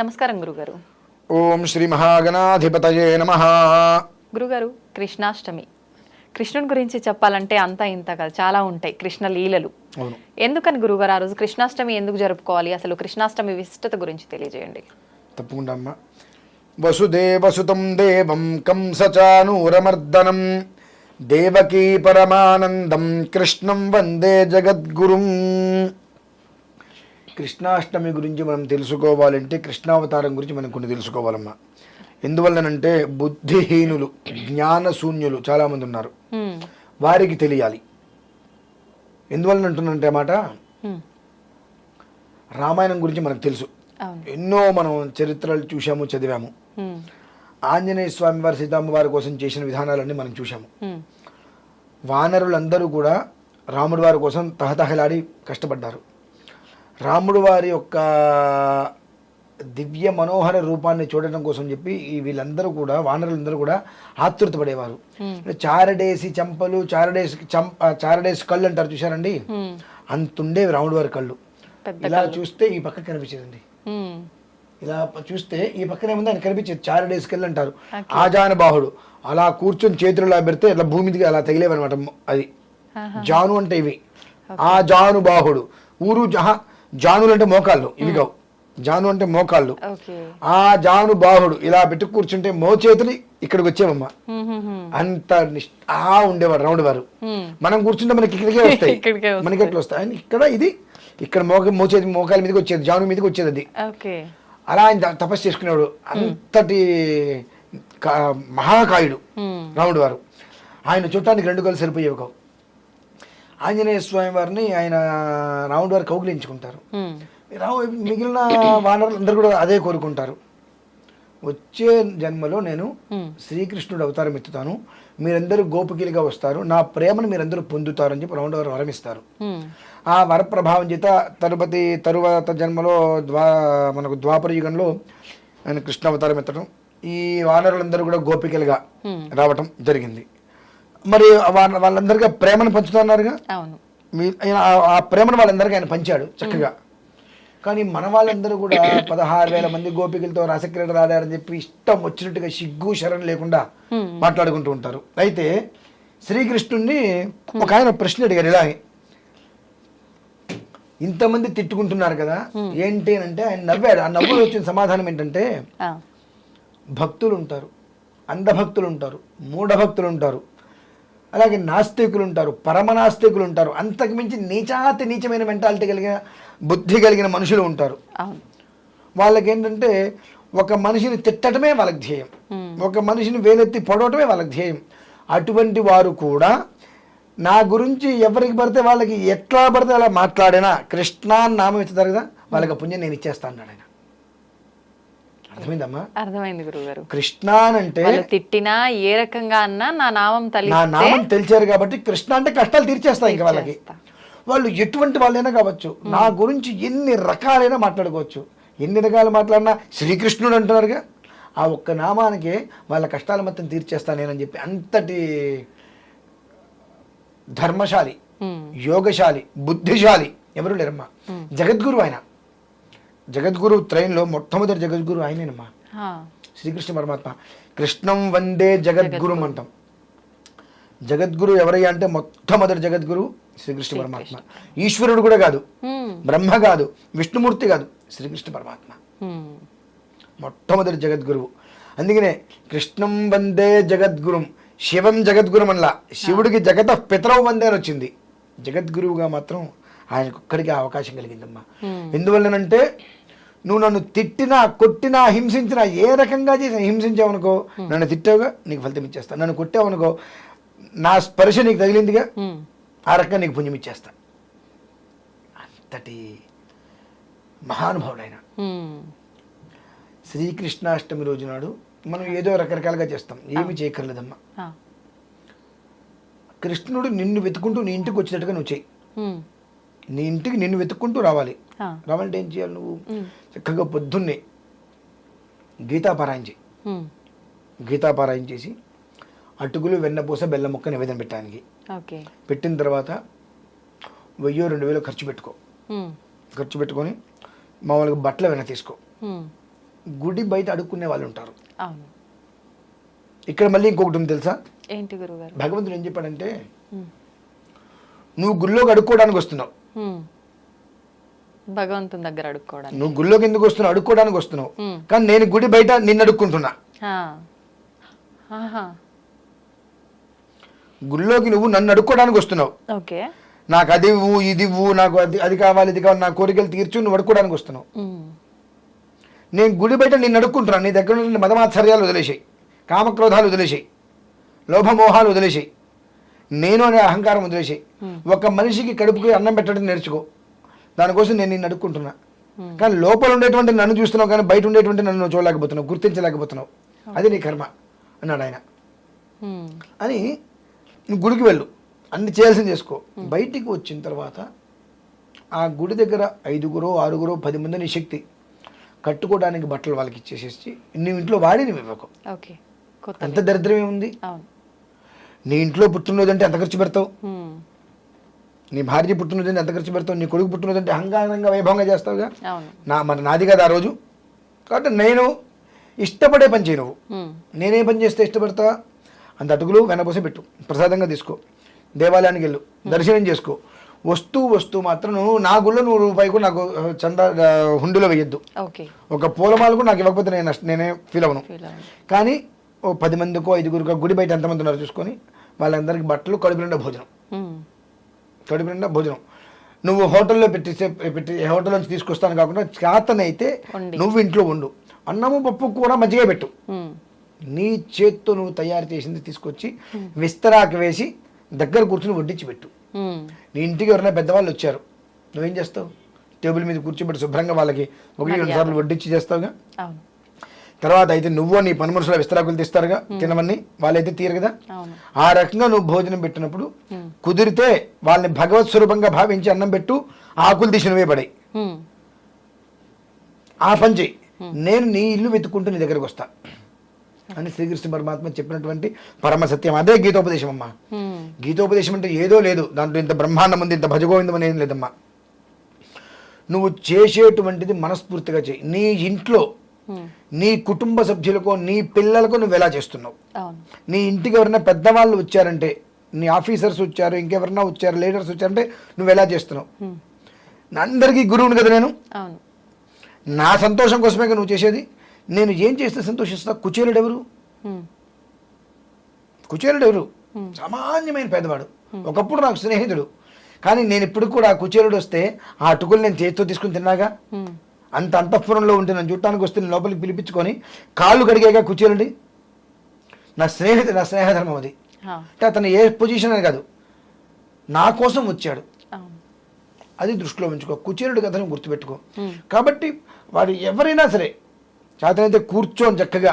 నమస్కారం గురుగారు. ఓం శ్రీ మహాగణాధిపతయే నమః. గురుగారు, కృష్ణాష్టమి, కృష్ణుని గురించి చెప్పాలంటే అంతా ఇంత కాదు, చాలా ఉంటాయి కృష్ణ లీలలు. అవును. ఎందుకని గురుగారు ఆ రోజు కృష్ణాష్టమి ఎందుకు జరుపుకోవాలి? అసలు కృష్ణాష్టమి విశిష్టత గురించి తెలియజేయండి. తప్పకుండా అమ్మా. వసుదేవసుతం దేవం కంసచానూరమర్దనం దేవకీ పరమానందం కృష్ణం వందే జగద్గురుం. కృష్ణాష్టమి గురించి మనం తెలుసుకోవాలంటే కృష్ణావతారం గురించి మనం కొన్ని తెలుసుకోవాలమ్మా. ఎందువల్లనంటే బుద్ధిహీనులు, జ్ఞానశూన్యులు చాలామంది ఉన్నారు, వారికి తెలియాలి. ఎందువల్ల అంటున్నంటే మాట, రామాయణం గురించి మనకు తెలుసు, ఎన్నో మనం చరిత్రలు చూసాము, చదివాము. ఆంజనేయ స్వామి వారి, సీతమ్మ వారి కోసం చేసిన విధానాలన్నీ మనం చూసాము. వానరులందరూ కూడా రాముడి వారి కోసం తహతహలాడి కష్టపడ్డారు. రాముడు వారి యొక్క దివ్య మనోహర రూపాన్ని చూడడం కోసం చెప్పి ఈ వీళ్ళందరూ కూడా, వానరులందరూ కూడా ఆతృత పడేవారు. చారడేసి చంపలు, చారడేసి కళ్ళు అంటారు చూసారండి, అంతుండేవి రాముడు వారి కళ్ళు. ఇలా చూస్తే ఈ పక్క కనిపించేదండి, ఇలా చూస్తే ఈ పక్కనే ముందు ఆయన కనిపించేది. చారడేసి కళ్ళు అంటారు. ఆజానుబాహుడు అలా కూర్చొని చేతులు పెడితే ఇట్లా భూమి మీదకి అలా తగిలేవన్నమాట. అది జాను అంటే ఇవి. ఆ జానుబాహుడు ఊరు జానులు అంటే మోకాళ్ళు, ఇవి కావు. జాను అంటే మోకాళ్ళు. ఆ జాను బాహుడు ఇలా పెట్టి కూర్చుంటే మోచేతులు ఇక్కడికి వచ్చేవమ్మా. అంత ఉండేవాడు రాముడు వారు. మనం కూర్చుంటే మనకి ఇక్కడికే వస్తాయి, మనకి ఎట్లా వస్తాయి. ఆయన ఇక్కడ ఇది ఇక్కడ మోచేతి మోకాల మీదకి వచ్చేది, జాను మీదకి వచ్చేది అది. అలా ఆయన తపస్సు చేసుకునేవాడు. అంతటి మహాకాయుడు రాముడు వారు. ఆయన చుట్టానికి 2 కళ్ళు సరిపోయేవి కావు. ఆంజనేయ స్వామి వారిని ఆయన రాముడు వారు కౌగిలించుకుంటారు. మిగిలిన వానరులు అందరూ కూడా అదే కోరుకుంటారు. వచ్చే జన్మలో నేను శ్రీకృష్ణుడు అవతారం ఎత్తుతాను, మీరందరూ గోపికలుగా వస్తారు, నా ప్రేమను మీరందరూ పొందుతారు అని చెప్పి రాముడు వారు వరమిస్తారు. ఆ వరప్రభావం చేత తరువాత జన్మలో మనకు ద్వాపర యుగంలో ఆయన కృష్ణ అవతారం ఎత్తడం, ఈ వానరులందరూ కూడా గోపికలుగా రావటం జరిగింది. మరి వాళ్ళందరికీ ప్రేమను పంచుతున్నారుగా, ఆ ప్రేమను వాళ్ళందరికీ ఆయన పంచాడు చక్కగా. కానీ మన వాళ్ళందరూ కూడా 16,000 మంది గోపికలతో రసక్రీడ ఆడారని చెప్పి ఇష్టం వచ్చినట్టుగా సిగ్గు శరం లేకుండా మాట్లాడుకుంటూ ఉంటారు. అయితే శ్రీకృష్ణుడిని ఒక ఆయన ప్రశ్న అడిగారు, ఇలా ఇంతమంది తిట్టుకుంటున్నారు కదా ఏంటి అంటే ఆయన నవ్వాడు. ఆ నవ్వులు వచ్చిన సమాధానం ఏంటంటే, భక్తులు ఉంటారు, అంధభక్తులు ఉంటారు, మూఢభక్తులు ఉంటారు, అలాగే నాస్తికులు ఉంటారు, పరమనాస్తికులు ఉంటారు, అంతకు మించి నీచమైన మెంటాలిటీ కలిగిన, బుద్ధి కలిగిన మనుషులు ఉంటారు. వాళ్ళకి ఏంటంటే ఒక మనిషిని తిట్టడమే వాళ్ళకి ధ్యేయం, ఒక మనిషిని వేలెత్తి పొడవటమే వాళ్ళకి ధ్యేయం. అటువంటి వారు కూడా నా గురించి ఎవరికి పడితే వాళ్ళకి ఎట్లా పడితే అలా మాట్లాడినా కృష్ణ నామం ఇస్తారు కదా, వాళ్ళకి పుణ్యం నేను ఇచ్చేస్తా అన్నాడు ఆయన. అర్థమైందమ్మా? అర్థమైంది గురుగారు. కృష్ణ అంటే తిట్టినా ఏ రకంగా అన్నా నా నామం తెలిచారు కాబట్టి కృష్ణ అంటే కష్టాలు తీర్చేస్తాయి. ఇంకా వాళ్ళకి వాళ్ళు ఎటువంటి వాళ్ళైనా కావచ్చు, నా గురించి ఎన్ని రకాలైనా మాట్లాడుకోవచ్చు, ఎన్ని రకాలు మాట్లాడినా శ్రీకృష్ణుడు అంటున్నారుగా, ఆ ఒక్క నామానికే వాళ్ళ కష్టాలు మొత్తం తీర్చేస్తాను నేనని చెప్పి అంతటి ధర్మశాలి, యోగశాలి, బుద్ధిశాలి ఎవరు లేరమ్మా. జగద్గురు ఆయన. జగద్గురు త్రయంలో మొట్టమొదటి జగద్గురు ఆయనేనమ్మా, శ్రీకృష్ణ పరమాత్మ. కృష్ణం వందే జగద్గురు అంటాం. జగద్గురు ఎవరయ్యా అంటే మొట్టమొదటి జగద్గురు శ్రీకృష్ణ పరమాత్మ. ఈశ్వరుడు కూడా కాదు, బ్రహ్మ కాదు, విష్ణుమూర్తి కాదు, శ్రీకృష్ణ పరమాత్మ మొట్టమొదటి జగద్గురువు. అందుకనే కృష్ణం వందే జగద్గురుం, శివం జగద్గురం అనలా, శివుడికి జగత పితరవు వందే అని వచ్చింది. జగద్గురువుగా మాత్రం ఆయనకు ఒక్కడికి అవకాశం కలిగిందమ్మా. ఎందువల్లనంటే నువ్వు నన్ను తిట్టినా, కొట్టినా, హింసించినా, ఏ రకంగా చేసినా, హింసించావనుకో నన్ను తిట్టావుగా నీకు ఫలితం ఇచ్చేస్తా, నన్ను కొట్టావనుకో నా స్పర్శ నీకు తగిలిందిగా ఆ రకంగా నీకు పుణ్యం ఇచ్చేస్తా. అంతటి మహానుభావుడు ఆయన. శ్రీకృష్ణాష్టమి రోజు నాడు మనం ఏదో రకరకాలుగా చేస్తాం, ఏమి చేయక్కర్లేదమ్మా. కృష్ణుడు నిన్ను వెతుకుంటూ నీ ఇంటికి వచ్చేటట్టుగా నువ్వు చెయ్యి. నీ ఇంటికి నిన్ను వెతుక్కుంటూ రావాలి. రావాలంటే ఏం చేయాలి? నువ్వు చక్కగా పొద్దున్నే గీతాపారాయణ చేయి. గీతాపారాయణ చేసి అటుకులు, వెన్నపూస, బెల్లం ముక్క నివేదన పెట్టడానికి పెట్టిన తర్వాత 1000-2000 ఖర్చు పెట్టుకో. ఖర్చు పెట్టుకొని మామూలుగా బట్టలు వెన్న తీసుకో. గుడి బయట అడుక్కునే వాళ్ళు ఉంటారు. అవును. ఇక్కడ మళ్ళీ ఇంకొకటి ఉంది తెలుసా? ఏంటి గురుగారు? భగవంతుడు ఏం చెప్పాడంటే, నువ్వు గుళ్ళోకి అడుక్కోవడానికి వస్తున్నావు. భగవంతుని దగ్గర అడుక్కోవడానికి. నువ్వు గుళ్ళోకి ఎందుకు వస్తున్నావు? అడుక్కోవడానికి వస్తున్నావు. కానీ నేను గుడి బయట నిన్ను అడుక్కుంటున్నా. గుళ్ళోకి నువ్వు నన్ను అడుక్కోవడానికి వస్తున్నావు. ఓకే. నాకు అది ఇవ్వు, ఇది ఇవ్వు, నాకు అది కావాలి, ఇది కావాలి, నా కోరికలు తీర్చు, నువ్వు అడుక్కోవడానికి వస్తున్నావు. నేను గుడి బయట నిన్ను అడుక్కుంటున్నాను. నీ దగ్గర నుండి మదమాత్సర్యాలు వదిలేసాయి, కామక్రోధాలు వదిలేసాయి, లోభమోహాలు వదిలేసాయి, నేను అనే అహంకారం వదిలేసాయి. ఒక మనిషికి కడుపుకి అన్నం పెట్టడం నేర్చుకో. దానికోసం నేను నిన్ను అడుక్కుంటున్నా. కానీ లోపల ఉండేటువంటి నన్ను చూస్తున్నావు, కానీ బయట ఉండేటువంటి నన్ను చూడలేకపోతున్నావు, గుర్తించలేకపోతున్నావు. అది నీ కర్మ అన్నాడు ఆయన. అని నువ్వు గుడికి వెళ్ళు, అన్ని చేయాల్సింది చేసుకో. బయటికి వచ్చిన తర్వాత ఆ గుడి దగ్గర 5గురో 6గురో 10 మంది నీ శక్తి, కట్టుకోవడానికి బట్టలు వాళ్ళకి ఇచ్చేసేసి నువ్వు ఇంట్లో వాడి నువ్వు ఇవ్వకు. ఎంత దరిద్రం ఏముంది? నీ ఇంట్లో పుట్టినరోజు అంటే ఎంత ఖర్చు పెడతావు? నీ భార్య పుట్టినరోజు అంటే ఎంత ఖర్చు పెడతావు? నీ కొడుకు పుట్టినరోజు అంటే అహంకారంగా వైభవంగా చేస్తావుగా. మరి నాది కదా ఆ రోజు. కాబట్టి నేను ఇష్టపడే పని చేయి. నువ్వు నేనే పని చేస్తే ఇష్టపడతావా? అంత అటుకులు వెనపోసి పెట్టు, ప్రసాదంగా తీసుకో, దేవాలయానికి వెళ్ళు, దర్శనం చేసుకో. వస్తూ మాత్రం నువ్వు నా గుళ్ళో 100 రూపాయలు నాకు చందా హుండీలో వేయద్దు. ఒక పూలమాల కూడా నాకు ఇవ్వకపోతే నేనే ఫీల్ అవ్వను. కానీ ఓ 10 మందికో 5గురికో గుడి బయట ఎంతమంది ఉన్నారు చూసుకొని వాళ్ళందరికీ బట్టలు, కడుపు నిండా భోజనం. నువ్వు హోటల్లో పెట్టి హోటల్ నుంచి తీసుకొస్తాను కాకుండా చేతనైతే నువ్వు ఇంట్లో వండు. అన్నము పప్పు కూర మజ్జిగ పెట్టు. నీ చేత్తో నువ్వు తయారు చేసింది తీసుకొచ్చి విస్తరాకు వేసి దగ్గర కూర్చుని వడ్డించి పెట్టు. నీ ఇంటికి ఎవరైనా పెద్దవాళ్ళు వచ్చారు, నువ్వేం చేస్తావు? టేబుల్ మీద కూర్చోబెట్టి శుభ్రంగా వాళ్ళకి 1-2 సార్లు వడ్డించి చేస్తావుగా. తర్వాత అయితే నువ్వు నీ పని మనుషుల విస్తరాకులు తీస్తారుగా, తినవన్నీ వాళ్ళైతే తీరు కదా. ఆ రకంగా నువ్వు భోజనం పెట్టినప్పుడు కుదిరితే వాళ్ళని భగవత్ స్వరూపంగా భావించి అన్నం పెట్టు, ఆకులు తీసి నువ్వే పడాయి. ఆ పని చెయ్యి. నేను నీ ఇల్లు వెతుక్కుంటూ నీ దగ్గరకు వస్తా అని శ్రీకృష్ణ పరమాత్మ చెప్పినటువంటి పరమ సత్యం. అదే గీతోపదేశం అమ్మా. గీతోపదేశం అంటే ఏదో లేదు, దాంట్లో ఇంత బ్రహ్మాండం ఉంది, ఇంత భజగోవిందం అనేది లేదమ్మా. నువ్వు చేసేటువంటిది మనస్ఫూర్తిగా చేయి. నీ ఇంట్లో నీ కుటుంబ సభ్యులకో నీ పిల్లలకు నువ్వు ఎలా చేస్తున్నావు? నీ ఇంటికి ఎవరైనా పెద్దవాళ్ళు వచ్చారంటే, నీ ఆఫీసర్స్ వచ్చారు, ఇంకెవరన్నా వచ్చారు, లీడర్స్ వచ్చారంటే నువ్వు ఎలా చేస్తున్నావు? అందరికీ గురువుని కదా నేను. నా సంతోషం కోసమే నువ్వు చేసేది. నేను ఏం చేస్తే సంతోషిస్తా? కుచేలుడు ఎవరు? సామాన్యమైన పేదవాడు. ఒకప్పుడు నాకు స్నేహితుడు. కానీ నేను ఇప్పుడు కూడా కుచేలుడు వస్తే ఆ అటుకులు నేను చేతితో తీసుకుని తిన్నాగా. అంత అంతఃపురంలో ఉంటే నన్ను చూడటానికి వస్తే నేను లోపలికి పిలిపించుకొని కాళ్ళు కడిగాగా కుచేలుడి. నా స్నేహధర్మం అది. అంటే అతను ఏ పొజిషన్ అని కాదు, నా కోసం వచ్చాడు. అది దృష్టిలో ఉంచుకో. కుచేలుడి కథను గుర్తుపెట్టుకో. కాబట్టి వాడు ఎవరైనా సరే చేతనైతే కూర్చొని చక్కగా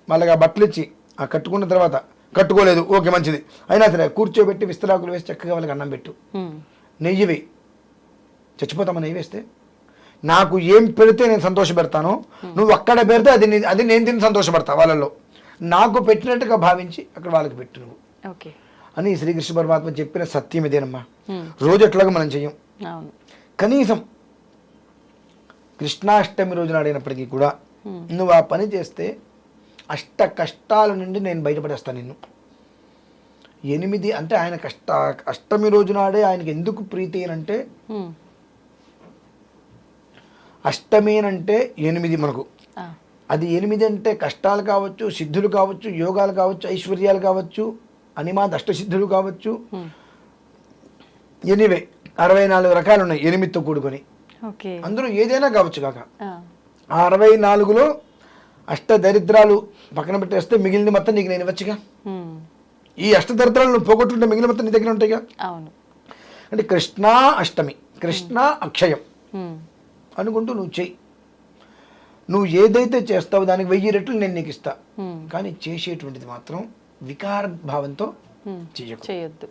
వాళ్ళకి ఆ బట్టలు ఇచ్చి, ఆ కట్టుకున్న తర్వాత కట్టుకోలేదు ఓకే మంచిది, అయినా సరే కూర్చోబెట్టి విస్తరాకులు వేసి చక్కగా వాళ్ళకి అన్నం పెట్టు. నెయ్యి వేయి. చచ్చిపోతామా నెయ్యి వేస్తే? నాకు ఏం పెడితే నేను సంతోషపెడతానో నువ్వు అక్కడ పెడితే అది నేను తిని సంతోషపడతా. వాళ్ళలో నాకు పెట్టినట్టుగా భావించి అక్కడ వాళ్ళకి పెట్టు నువ్వు అని శ్రీకృష్ణ పరమాత్మ చెప్పిన సత్యం ఇదేనమ్మా. రోజు ఎట్లాగా మనం చెయ్యం. కనీసం కృష్ణాష్టమి రోజున ఆడినప్పటికీ కూడా నువ్వు ఆ పని చేస్తే అష్ట కష్టాల నుండి నేను బయటపడేస్తాను నిన్ను. 8 అంటే ఆయన అష్టమి రోజు నాడే ఆయనకి ఎందుకు ప్రీతి అంటే, అష్టమి అంటే 8 మనకు. అది 8 అంటే కష్టాలు కావచ్చు, సిద్ధులు కావచ్చు, యోగాలు కావచ్చు, ఐశ్వర్యాలు కావచ్చు, అనిమాద్ అష్టసిద్ధులు కావచ్చు. ఎనివే 64 రకాలు ఉన్నాయి 8తో కూడుకొని. అందులో ఏదైనా కావచ్చు కాక. ఆ 64లో అష్టదరిద్రాలు పక్కన పెట్టేస్తే మిగిలిన మొత్తం నీకు నేను ఇవ్వచ్చుగా. ఈ అష్టదరిద్రాలు నువ్వు పోగొట్టుంటే మిగిలిన మొత్తం నీ దగ్గర ఉంటాయిగా. అంటే కృష్ణ అష్టమి, కృష్ణ అక్షయం అనుకుంటూ నువ్వు చెయ్యి. నువ్వు ఏదైతే చేస్తావో దానికి 1000 రెట్లు నేను నీకు ఇస్తా. కానీ చేసేటువంటిది మాత్రం వికార భావంతో చేయొద్దు.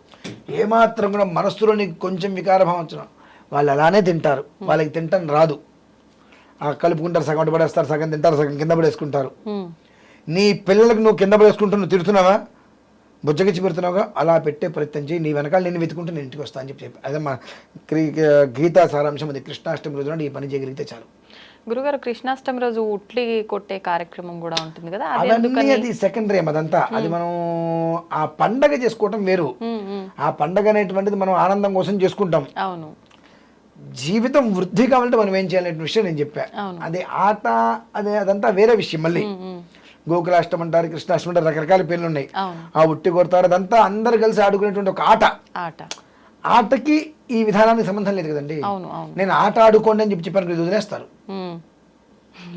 ఏమాత్రం కూడా మనస్సులో నీకు కొంచెం వికార భావం వచ్చిన వాళ్ళు అలానే తింటారు. వాళ్ళకి తింటాం రాదు. కలుపుకుంటారు, సగం పడేస్తారు, సగం తింటారు, సగం కింద పడేసుకుంటారు. నీ పిల్లలకు నువ్వు కింద పడేసుకుంటూ నువ్వు తిడుతున్నావా, బుజ్జగిచ్చి పెడుతున్నావుగా, అలా పెట్టే ప్రయత్నం చేయి. నీ వెనకాల నేను వెతుకుంటూ నేను ఇంటికి వస్తా అని చెప్పి అదే మా గీతా సారాంశం. అది కృష్ణాష్టమి రోజున ఈ పని చేయగలిగితే చాలు. గురుగారు కృష్ణాష్టమి రోజు ఉట్లి కొట్టే కార్యక్రమం కూడా ఉంటుంది కదా, అది అవన్నీ ఎందుకని? అది సెకండరీ అదంతా. అది మనం ఆ పండగ చేసుకోవటం వేరు. ఆ పండగ అనేటువంటిది మనం ఆనందం కోసం చేసుకుంటాం. అవును. జీవితం వృద్ధి కావాలంటే మనం ఏం చేయాలనే విషయం నేను చెప్పా. అదే ఆట అదంతా వేరే విషయం. మళ్ళీ గోకులాష్టమి అంటారు, కృష్ణాష్టమి అంటారు, రకరకాల పేర్లు ఉన్నాయి. ఆ ఉట్టి కొడతారు, అదంతా అందరు కలిసి ఆడుకునేటువంటి ఒక ఆట. ఆటకి ఈ విధానానికి సంబంధం లేదు కదండి. నేను ఆట ఆడుకోండి అని చెప్పాను, ఇది వదిలేస్తారు.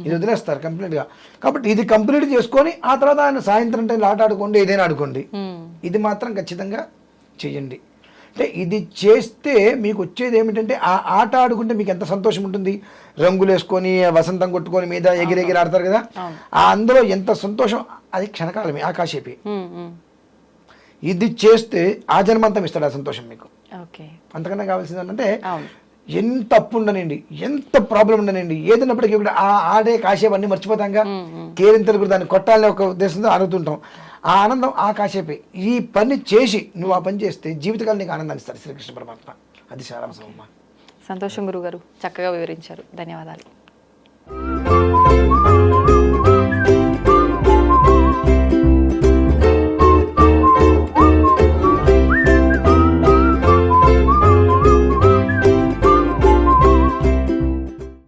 ఇది వదిలేస్తారు కంప్లీట్ గా. కాబట్టి ఇది కంప్లీట్ చేసుకొని ఆ తర్వాత ఆయన సాయంత్రం టైంలో ఆట ఆడుకోండి, ఏదైనా ఆడుకోండి. ఇది మాత్రం ఖచ్చితంగా చెయ్యండి. అంటే ఇది చేస్తే మీకు వచ్చేది ఏమిటంటే, ఆ ఆట ఆడుకుంటే మీకు ఎంత సంతోషం ఉంటుంది. రంగులు వేసుకొని వసంతం కొట్టుకొని మీద ఎగిరెగిరి ఆడతారు కదా, ఆ అందులో ఎంత సంతోషం. అది క్షణకాలమే, ఆకాశేపి. ఇది చేస్తే ఆ జన్మంతం ఇస్తాడు ఆ సంతోషం మీకు. అంతకన్నా కావాల్సింది ఏంటంటే, ఎంత అప్పు ఉండనండి, ఎంత ప్రాబ్లం ఉండనండి, ఏదైనప్పటికీ కూడా ఆ ఆడే కాసేపు అన్ని మర్చిపోతాంగా. కేరింతలు కూడా దాన్ని కొట్టాలని ఒక ఉద్దేశంతో ఆడుతుంటాం. ఆ ఆనందం ఆ కాసేపే. ఈ పని చేసి నువ్వు ఆ పని చేస్తే జీవితకాలం నీకు ఆనందాన్ని ఇస్తారు శ్రీకృష్ణ పరమాత్మ. అది సారాంశం అమ్మా. సంతోషం గురుగారు, చక్కగా వివరించారు. ధన్యవాదాలు.